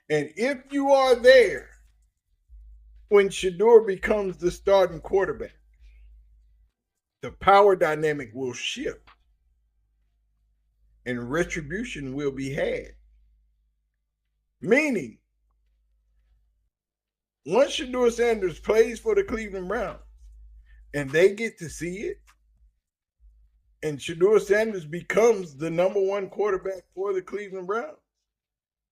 And if you are there when Shedeur becomes the starting quarterback, the power dynamic will shift and retribution will be had. Meaning, once Shedeur Sanders plays for the Cleveland Browns and they get to see it, and Shedeur Sanders becomes the number one quarterback for the Cleveland Browns,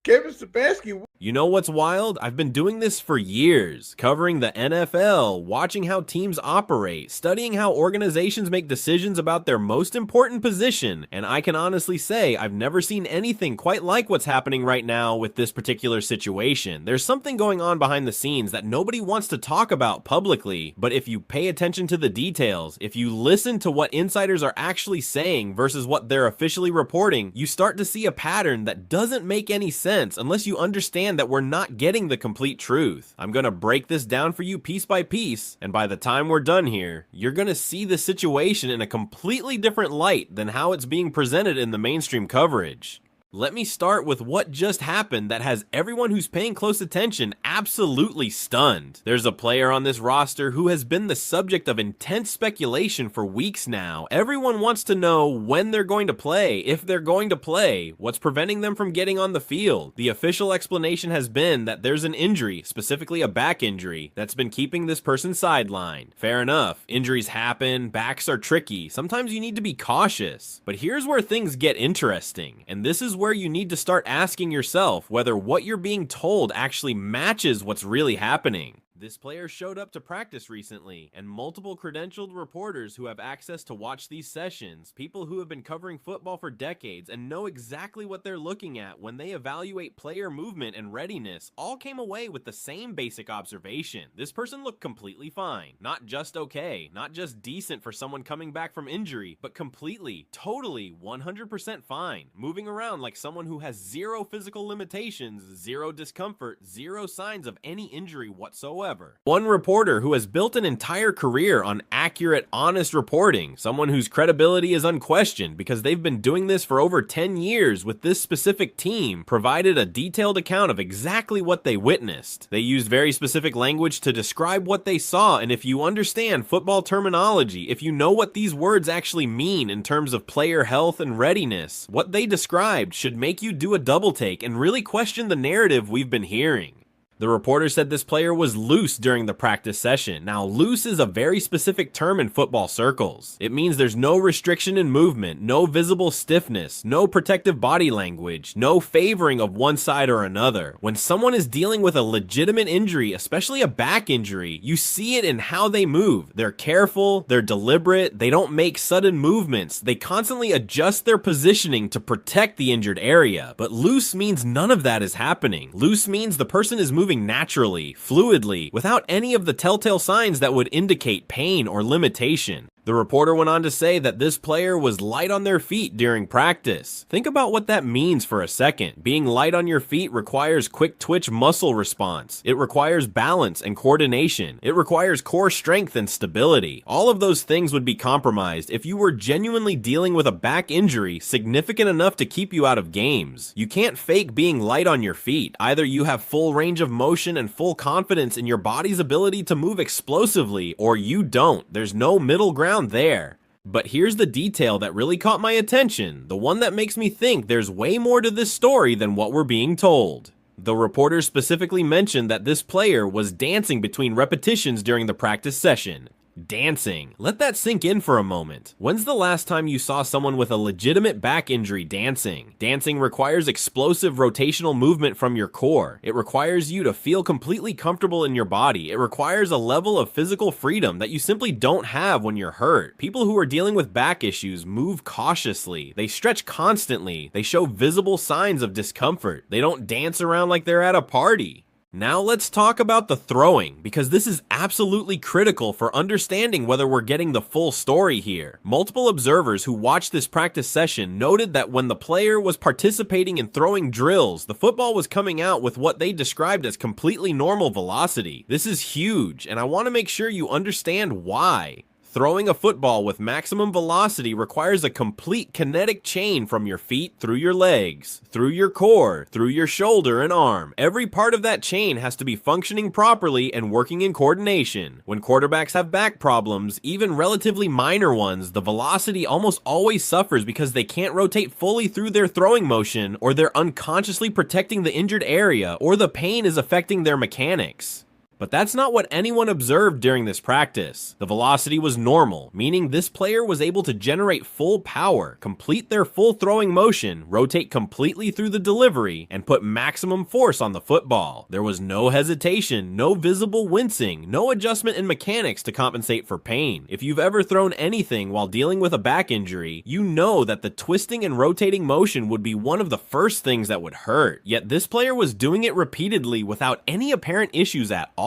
Kevin Stefanski. You know what's wild? I've been doing this for years, covering the NFL, watching how teams operate, studying how organizations make decisions about their most important position, and I can honestly say I've never seen anything quite like what's happening right now with this particular situation. There's something going on behind the scenes that nobody wants to talk about publicly, but if you pay attention to the details, if you listen to what insiders are actually saying versus what they're officially reporting, you start to see a pattern that doesn't make any sense unless you understand that we're not getting the complete truth. I'm gonna break this down for you piece by piece, and by the time we're done here, you're gonna see the situation in a completely different light than how it's being presented in the mainstream coverage. Let me start with what just happened that has everyone who's paying close attention absolutely stunned. There's a player on this roster who has been the subject of intense speculation for weeks now. Everyone wants to know when they're going to play, if they're going to play, what's preventing them from getting on the field. The official explanation has been that there's an injury, specifically a back injury, that's been keeping this person sidelined. Fair enough, injuries happen, backs are tricky, sometimes you need to be cautious. But here's where things get interesting, and this is where you need to start asking yourself whether what you're being told actually matches what's really happening. This player showed up to practice recently, and multiple credentialed reporters who have access to watch these sessions, people who have been covering football for decades and know exactly what they're looking at when they evaluate player movement and readiness, all came away with the same basic observation. This person looked completely fine. Not just okay, not just decent for someone coming back from injury, but completely, totally, 100% fine. Moving around like someone who has zero physical limitations, zero discomfort, zero signs of any injury whatsoever. One reporter who has built an entire career on accurate, honest reporting, someone whose credibility is unquestioned because they've been doing this for over 10 years with this specific team, provided a detailed account of exactly what they witnessed. They used very specific language to describe what they saw, and if you understand football terminology, if you know what these words actually mean in terms of player health and readiness, what they described should make you do a double take and really question the narrative we've been hearing. The reporter said this player was loose during the practice session. Now, loose is a very specific term in football circles. It means there's no restriction in movement, no visible stiffness, no protective body language, no favoring of one side or another. When someone is dealing with a legitimate injury, especially a back injury, you see it in how they move. They're careful, they're deliberate, they don't make sudden movements, they constantly adjust their positioning to protect the injured area. But loose means none of that is happening. Loose means the person is moving naturally, fluidly, without any of the telltale signs that would indicate pain or limitation. The reporter went on to say that this player was light on their feet during practice. Think about what that means for a second. Being light on your feet requires quick twitch muscle response. It requires balance and coordination. It requires core strength and stability. All of those things would be compromised if you were genuinely dealing with a back injury significant enough to keep you out of games. You can't fake being light on your feet. Either you have full range of motion and full confidence in your body's ability to move explosively, or you don't. There's no middle ground there. But here's the detail that really caught my attention, the one that makes me think there's way more to this story than what we're being told. The reporter specifically mentioned that this player was dancing between repetitions during the practice session. Dancing. Let that sink in for a moment. When's the last time you saw someone with a legitimate back injury dancing? Dancing requires explosive rotational movement from your core. It requires you to feel completely comfortable in your body. It requires a level of physical freedom that you simply don't have when you're hurt. People who are dealing with back issues move cautiously. They stretch constantly. They show visible signs of discomfort. They don't dance around like they're at a party. Now let's talk about the throwing, because this is absolutely critical for understanding whether we're getting the full story here. Multiple observers who watched this practice session noted that when the player was participating in throwing drills, the football was coming out with what they described as completely normal velocity. This is huge, and I want to make sure you understand why. Throwing a football with maximum velocity requires a complete kinetic chain from your feet through your legs, through your core, through your shoulder and arm. Every part of that chain has to be functioning properly and working in coordination. When quarterbacks have back problems, even relatively minor ones, the velocity almost always suffers because they can't rotate fully through their throwing motion, or they're unconsciously protecting the injured area, or the pain is affecting their mechanics. But that's not what anyone observed during this practice. The velocity was normal, meaning this player was able to generate full power, complete their full throwing motion, rotate completely through the delivery, and put maximum force on the football. There was no hesitation, no visible wincing, no adjustment in mechanics to compensate for pain. If you've ever thrown anything while dealing with a back injury, you know that the twisting and rotating motion would be one of the first things that would hurt. Yet this player was doing it repeatedly without any apparent issues at all.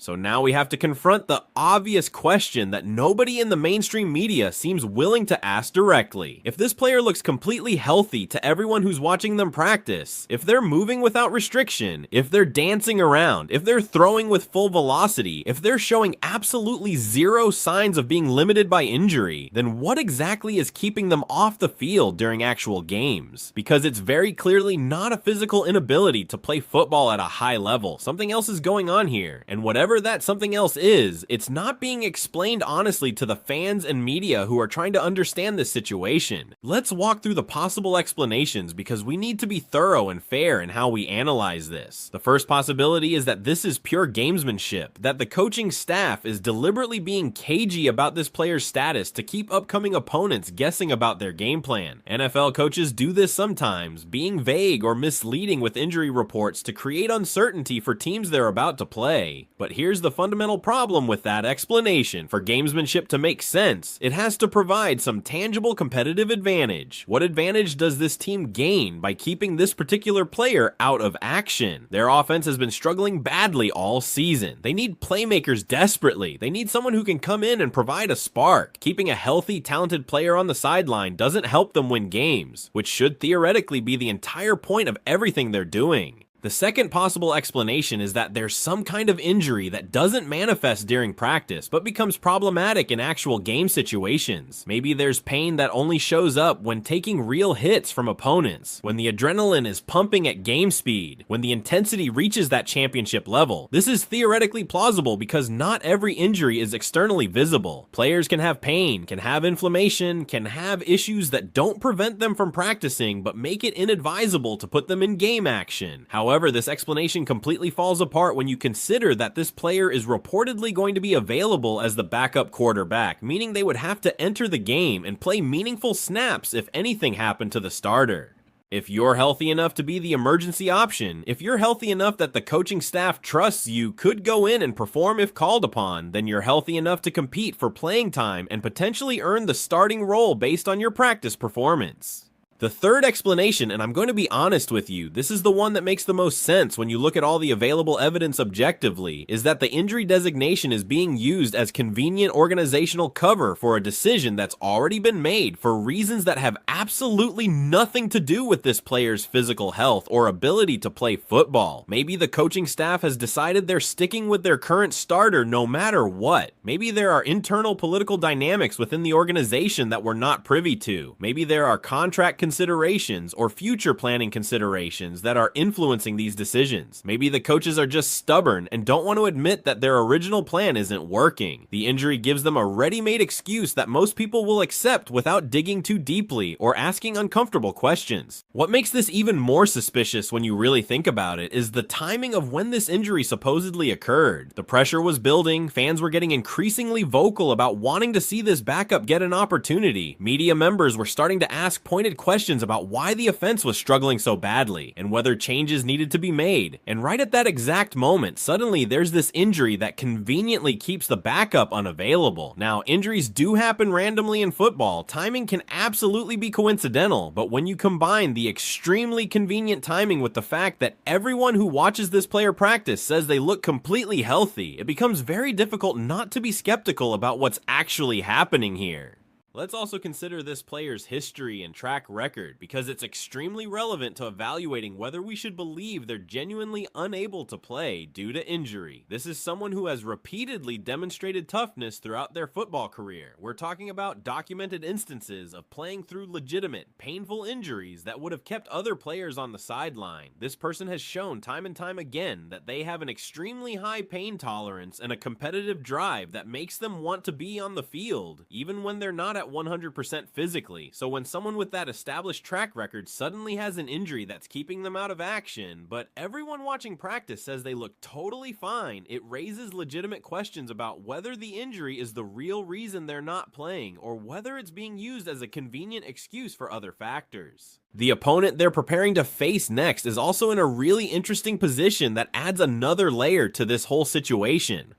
So now we have to confront the obvious question that nobody in the mainstream media seems willing to ask directly. If this player looks completely healthy to everyone who's watching them practice, if they're moving without restriction, if they're dancing around, if they're throwing with full velocity, if they're showing absolutely zero signs of being limited by injury, then what exactly is keeping them off the field during actual games? Because it's very clearly not a physical inability to play football at a high level. Something else is going on here, and whatever that something else is, it's not being explained honestly to the fans and media who are trying to understand this situation. Let's walk through the possible explanations because we need to be thorough and fair in how we analyze this. The first possibility is that this is pure gamesmanship, that the coaching staff is deliberately being cagey about this player's status to keep upcoming opponents guessing about their game plan. NFL coaches do this sometimes, being vague or misleading with injury reports to create uncertainty for teams they're about to play. But here's the fundamental problem with that explanation. For gamesmanship to make sense, it has to provide some tangible competitive advantage. What advantage does this team gain by keeping this particular player out of action? Their offense has been struggling badly all season. They need playmakers desperately. They need someone who can come in and provide a spark. Keeping a healthy, talented player on the sideline doesn't help them win games, which should theoretically be the entire point of everything they're doing. The second possible explanation is that there's some kind of injury that doesn't manifest during practice, but becomes problematic in actual game situations. Maybe there's pain that only shows up when taking real hits from opponents, when the adrenaline is pumping at game speed, when the intensity reaches that championship level. This is theoretically plausible because not every injury is externally visible. Players can have pain, can have inflammation, can have issues that don't prevent them from practicing, but make it inadvisable to put them in game action. However, this explanation completely falls apart when you consider that this player is reportedly going to be available as the backup quarterback, meaning they would have to enter the game and play meaningful snaps if anything happened to the starter. If you're healthy enough to be the emergency option, if you're healthy enough that the coaching staff trusts you could go in and perform if called upon, then you're healthy enough to compete for playing time and potentially earn the starting role based on your practice performance. The third explanation, and I'm going to be honest with you, this is the one that makes the most sense when you look at all the available evidence objectively, is that the injury designation is being used as convenient organizational cover for a decision that's already been made for reasons that have absolutely nothing to do with this player's physical health or ability to play football. Maybe the coaching staff has decided they're sticking with their current starter no matter what. Maybe there are internal political dynamics within the organization that we're not privy to. Maybe there are contract considerations or future planning considerations that are influencing these decisions. Maybe the coaches are just stubborn and don't want to admit that their original plan isn't working. The injury gives them a ready-made excuse that most people will accept without digging too deeply or asking uncomfortable questions. What makes this even more suspicious when you really think about it is the timing of when this injury supposedly occurred. The pressure was building, fans were getting increasingly vocal about wanting to see this backup get an opportunity. Media members were starting to ask pointed questions about why the offense was struggling so badly and whether changes needed to be made. And right at that exact moment, suddenly there's this injury that conveniently keeps the backup unavailable. Now, injuries do happen randomly in football. Timing can absolutely be coincidental, but when you combine the extremely convenient timing with the fact that everyone who watches this player practice says they look completely healthy, it becomes very difficult not to be skeptical about what's actually happening here. Let's also consider this player's history and track record, because it's extremely relevant to evaluating whether we should believe they're genuinely unable to play due to injury. This is someone who has repeatedly demonstrated toughness throughout their football career. We're talking about documented instances of playing through legitimate, painful injuries that would have kept other players on the sideline. This person has shown time and time again that they have an extremely high pain tolerance and a competitive drive that makes them want to be on the field, even when they're not at 100% physically. So when someone with that established track record suddenly has an injury that's keeping them out of action, but everyone watching practice says they look totally fine, it raises legitimate questions about whether the injury is the real reason they're not playing, or whether it's being used as a convenient excuse for other factors. The opponent they're preparing to face next is also in a really interesting position that adds another layer to this whole situation.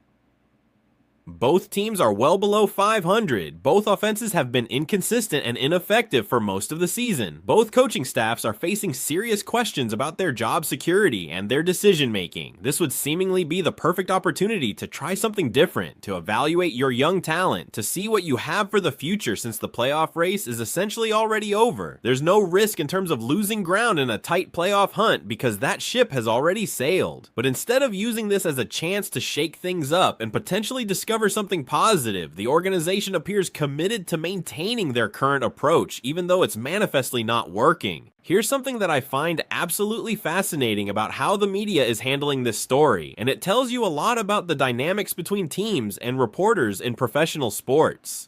Both teams are well below 500. Both offenses have been inconsistent and ineffective for most of the season. Both coaching staffs are facing serious questions about their job security and their decision making. This would seemingly be the perfect opportunity to try something different, to evaluate your young talent, to see what you have for the future since the playoff race is essentially already over. There's no risk in terms of losing ground in a tight playoff hunt because that ship has already sailed. But instead of using this as a chance to shake things up and potentially discover something positive, the organization appears committed to maintaining their current approach, even though it's manifestly not working. Here's something that I find absolutely fascinating about how the media is handling this story, and it tells you a lot about the dynamics between teams and reporters in professional sports.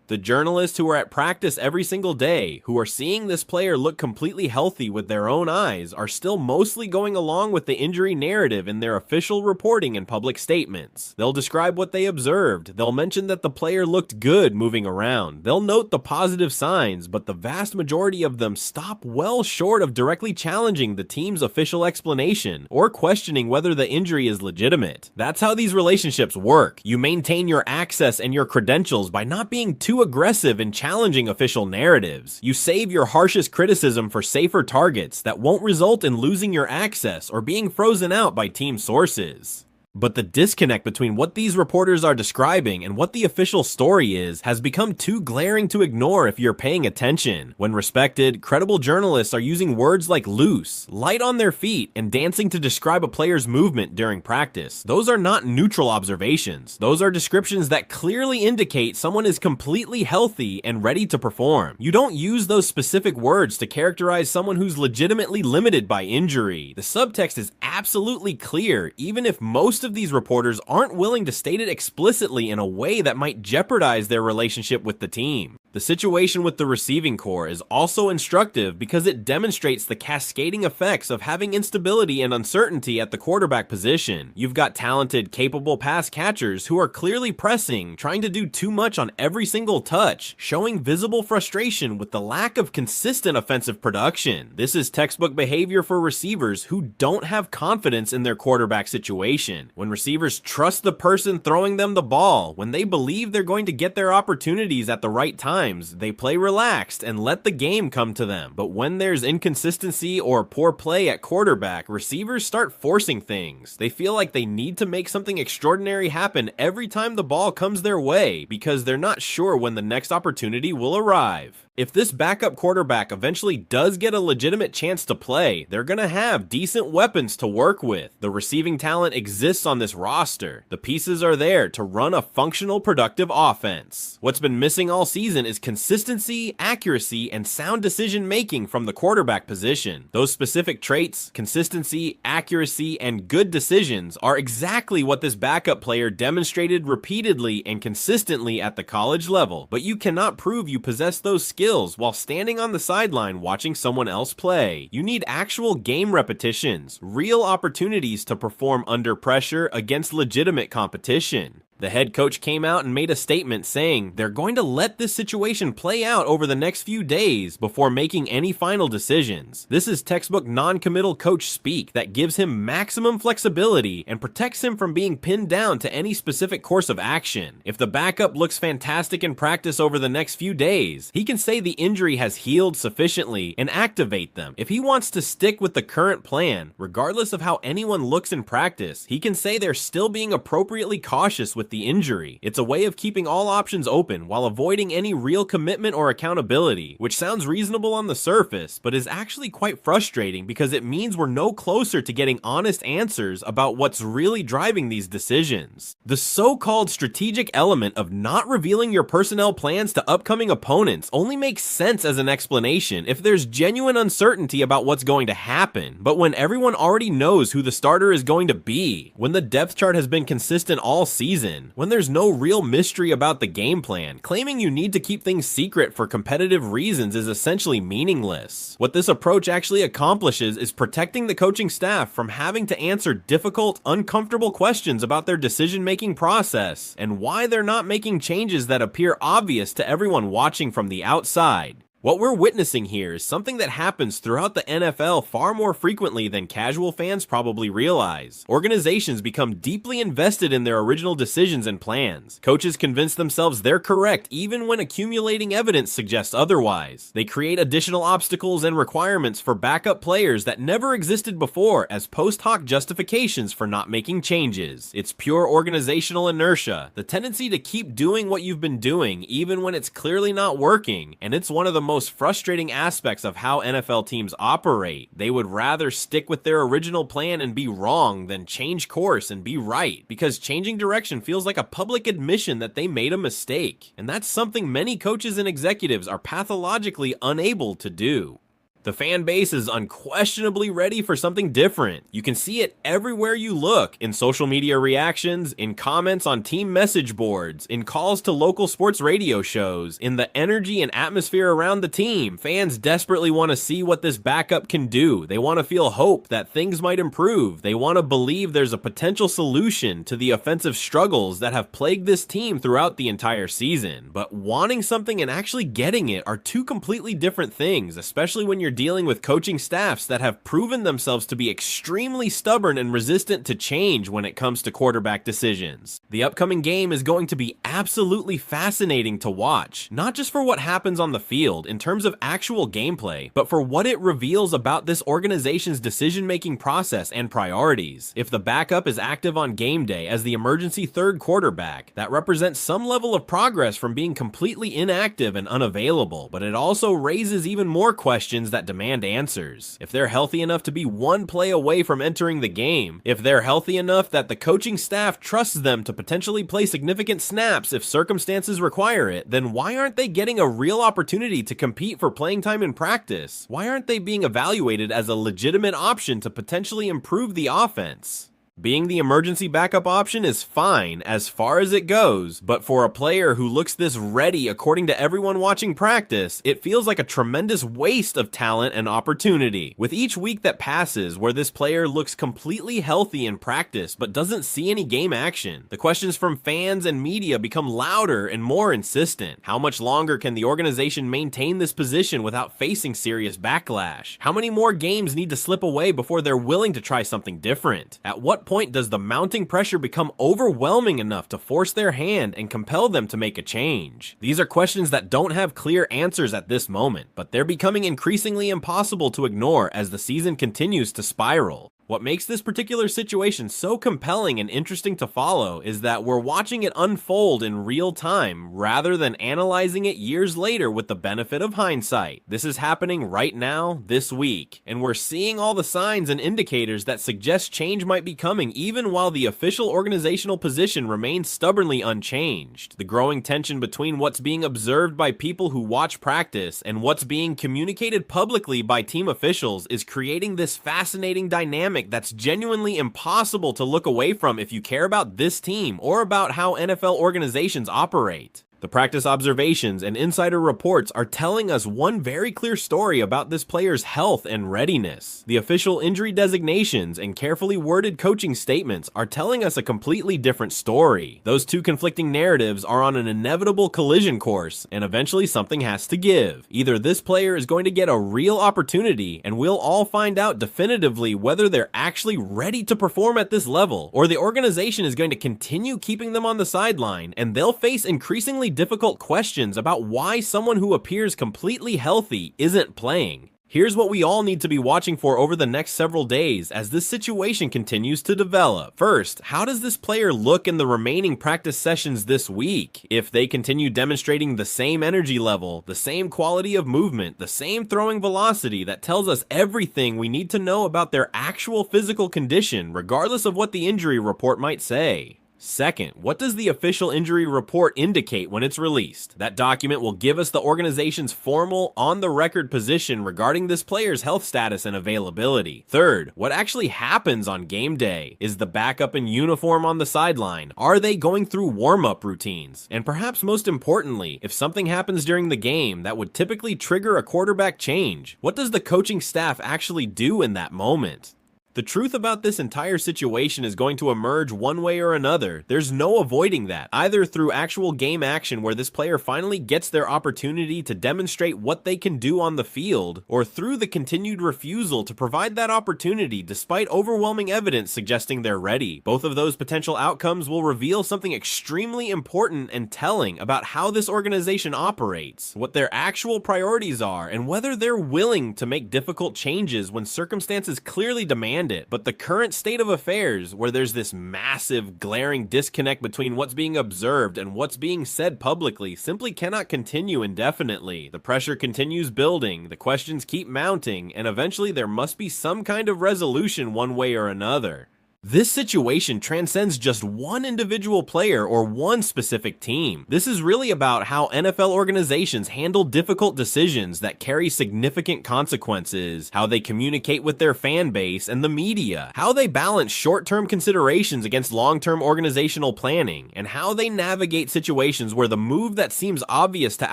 The journalists who are at practice every single day, who are seeing this player look completely healthy with their own eyes, are still mostly going along with the injury narrative in their official reporting and public statements. They'll describe what they observed, they'll mention that the player looked good moving around, they'll note the positive signs, but the vast majority of them stop well short of directly challenging the team's official explanation, or questioning whether the injury is legitimate. That's how these relationships work. You maintain your access and your credentials by not being too aggressive in challenging official narratives. You save your harshest criticism for safer targets that won't result in losing your access or being frozen out by team sources. But the disconnect between what these reporters are describing and what the official story is has become too glaring to ignore if you're paying attention. When respected, credible journalists are using words like loose, light on their feet, and dancing to describe a player's movement during practice. Those are not neutral observations. Those are descriptions that clearly indicate someone is completely healthy and ready to perform. You don't use those specific words to characterize someone who's legitimately limited by injury. The subtext is absolutely clear, even if most of these reporters aren't willing to state it explicitly in a way that might jeopardize their relationship with the team. The situation with the receiving corps is also instructive because it demonstrates the cascading effects of having instability and uncertainty at the quarterback position. You've got talented, capable pass catchers who are clearly pressing, trying to do too much on every single touch, showing visible frustration with the lack of consistent offensive production. This is textbook behavior for receivers who don't have confidence in their quarterback situation. When receivers trust the person throwing them the ball, when they believe they're going to get their opportunities at the right time, they play relaxed and let the game come to them. But when there's inconsistency or poor play at quarterback, receivers start forcing things. They feel like they need to make something extraordinary happen every time the ball comes their way because they're not sure when the next opportunity will arrive. If this backup quarterback eventually does get a legitimate chance to play, they're gonna have decent weapons to work with. The receiving talent exists on this roster. The pieces are there to run a functional, productive offense. What's been missing all season is consistency, accuracy, and sound decision making from the quarterback position. Those specific traits, consistency, accuracy, and good decisions are exactly what this backup player demonstrated repeatedly and consistently at the college level. But you cannot prove you possess those skills while standing on the sideline watching someone else play. You need actual game repetitions, real opportunities to perform under pressure against legitimate competition. The head coach came out and made a statement saying they're going to let this situation play out over the next few days before making any final decisions. This is textbook non-committal coach speak that gives him maximum flexibility and protects him from being pinned down to any specific course of action. If the backup looks fantastic in practice over the next few days, he can say the injury has healed sufficiently and activate them. If he wants to stick with the current plan, regardless of how anyone looks in practice, he can say they're still being appropriately cautious with with the injury. It's a way of keeping all options open while avoiding any real commitment or accountability, which sounds reasonable on the surface, but is actually quite frustrating because it means we're no closer to getting honest answers about what's really driving these decisions. The so-called strategic element of not revealing your personnel plans to upcoming opponents only makes sense as an explanation if there's genuine uncertainty about what's going to happen, but when everyone already knows who the starter is going to be, when the depth chart has been consistent all season, when there's no real mystery about the game plan, claiming you need to keep things secret for competitive reasons is essentially meaningless. What this approach actually accomplishes is protecting the coaching staff from having to answer difficult, uncomfortable questions about their decision-making process and why they're not making changes that appear obvious to everyone watching from the outside. What we're witnessing here is something that happens throughout the NFL far more frequently than casual fans probably realize. Organizations become deeply invested in their original decisions and plans. Coaches convince themselves they're correct even when accumulating evidence suggests otherwise. They create additional obstacles and requirements for backup players that never existed before as post hoc justifications for not making changes. It's pure organizational inertia, the tendency to keep doing what you've been doing even when it's clearly not working, and it's one of the most frustrating aspects of how NFL teams operate. They would rather stick with their original plan and be wrong than change course and be right, because changing direction feels like a public admission that they made a mistake, and that's something many coaches and executives are pathologically unable to do. The fan base is unquestionably ready for something different. You can see it everywhere you look, in social media reactions, in comments on team message boards, in calls to local sports radio shows, in the energy and atmosphere around the team. Fans desperately want to see what this backup can do. They want to feel hope that things might improve. They want to believe there's a potential solution to the offensive struggles that have plagued this team throughout the entire season. But wanting something and actually getting it are two completely different things, especially when you're dealing with coaching staffs that have proven themselves to be extremely stubborn and resistant to change when it comes to quarterback decisions. The upcoming game is going to be absolutely fascinating to watch, not just for what happens on the field in terms of actual gameplay, but for what it reveals about this organization's decision-making process and priorities. If the backup is active on game day as the emergency third quarterback, that represents some level of progress from being completely inactive and unavailable, but it also raises even more questions that demand answers. If they're healthy enough to be one play away from entering the game, if they're healthy enough that the coaching staff trusts them to potentially play significant snaps if circumstances require it, then why aren't they getting a real opportunity to compete for playing time in practice? Why aren't they being evaluated as a legitimate option to potentially improve the offense? Being the emergency backup option is fine as far as it goes, but for a player who looks this ready according to everyone watching practice, it feels like a tremendous waste of talent and opportunity. With each week that passes where this player looks completely healthy in practice but doesn't see any game action, the questions from fans and media become louder and more insistent. How much longer can the organization maintain this position without facing serious backlash? How many more games need to slip away before they're willing to try something different? At what point does the mounting pressure become overwhelming enough to force their hand and compel them to make a change? These are questions that don't have clear answers at this moment, but they're becoming increasingly impossible to ignore as the season continues to spiral. What makes this particular situation so compelling and interesting to follow is that we're watching it unfold in real time rather than analyzing it years later with the benefit of hindsight. This is happening right now, this week, and we're seeing all the signs and indicators that suggest change might be coming even while the official organizational position remains stubbornly unchanged. The growing tension between what's being observed by people who watch practice and what's being communicated publicly by team officials is creating this fascinating dynamic that's genuinely impossible to look away from if you care about this team or about how NFL organizations operate. The practice observations and insider reports are telling us one very clear story about this player's health and readiness. The official injury designations and carefully worded coaching statements are telling us a completely different story. Those two conflicting narratives are on an inevitable collision course, and eventually something has to give. Either this player is going to get a real opportunity, and we'll all find out definitively whether they're actually ready to perform at this level, or the organization is going to continue keeping them on the sideline, and they'll face increasingly difficult questions about why someone who appears completely healthy isn't playing. Here's what we all need to be watching for over the next several days as this situation continues to develop. First, how does this player look in the remaining practice sessions this week? If they continue demonstrating the same energy level, the same quality of movement, the same throwing velocity, that tells us everything we need to know about their actual physical condition, regardless of what the injury report might say. Second, what does the official injury report indicate when it's released? That document will give us the organization's formal, on-the-record position regarding this player's health status and availability. Third, what actually happens on game day? Is the backup in uniform on the sideline? Are they going through warm-up routines? And perhaps most importantly, if something happens during the game that would typically trigger a quarterback change, what does the coaching staff actually do in that moment? The truth about this entire situation is going to emerge one way or another. There's no avoiding that, either through actual game action where this player finally gets their opportunity to demonstrate what they can do on the field, or through the continued refusal to provide that opportunity despite overwhelming evidence suggesting they're ready. Both of those potential outcomes will reveal something extremely important and telling about how this organization operates, what their actual priorities are, and whether they're willing to make difficult changes when circumstances clearly demand it. But the current state of affairs, where there's this massive, glaring disconnect between what's being observed and what's being said publicly, simply cannot continue indefinitely. The pressure continues building, the questions keep mounting, and eventually there must be some kind of resolution one way or another. This situation transcends just one individual player or one specific team. This is really about how NFL organizations handle difficult decisions that carry significant consequences, how they communicate with their fan base and the media, how they balance short-term considerations against long-term organizational planning, and how they navigate situations where the move that seems obvious to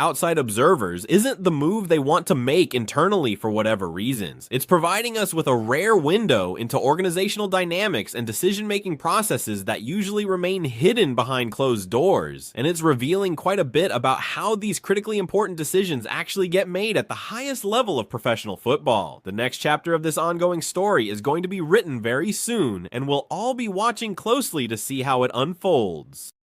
outside observers isn't the move they want to make internally for whatever reasons. It's providing us with a rare window into organizational dynamics and decision-making processes that usually remain hidden behind closed doors, and it's revealing quite a bit about how these critically important decisions actually get made at the highest level of professional football. The next chapter of this ongoing story is going to be written very soon, and we'll all be watching closely to see how it unfolds.